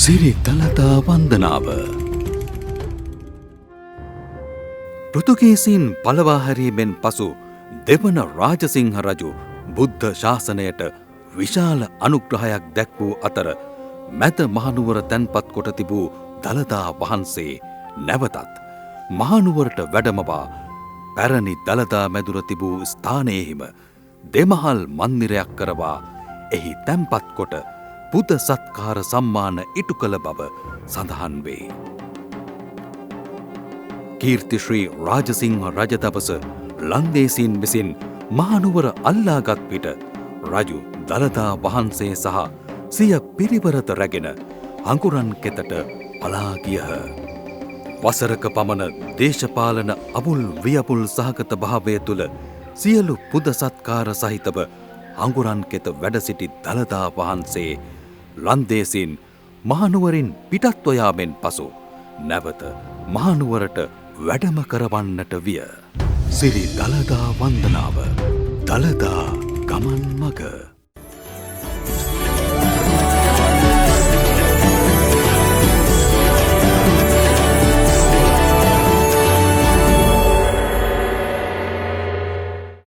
සිරි දළදා වන්දනාව. පෘතුගීසීන් පලවා හැරීමෙන් පසු දෙවන රාජසිංහ රජු බුද්ධ ශාසනයට විශාල අනුග්‍රහයක් දැක් වූ අතර මැද මහනුවර තැන්පත් කොට තිබූ දළදා වහන්සේ නැවතත් මහනුවරට වැඩමවා පැරණි දළදා මැදුර තිබූ ස්ථානයෙහිම දෙමහල් මන්දිරයක් කරවා එහි තැන්පත් කොට පුද සත්කාර සම්මාන ඉටු කළ බව සඳහන් වේ. කීර්ති ශ්‍රී රාජසිංහ රජ දවස ලන්දේසීන් විසින් මහනුවර අල්ලාගත් විට රජු දළදා වහන්සේ සහ සිය පිරිවරත රැගෙන අඟුරන් කෙතට පලා ගියහ. වසරක පමණ දේශපාලන අමුල් වියපුල් සහගත භාවය තුළ සියලු පුද සත්කාර සහිතව අඟුරන් කෙත වැඩ සිටි දළදා වහන්සේ ලන්දේසින් මහනුවරින් පිටත්ව යාමෙන් පසු නැවත මහනුවරට වැඩම කරවන්නට විය. සිරි දළදා වන්දනාව. දළදා ගමන් මග.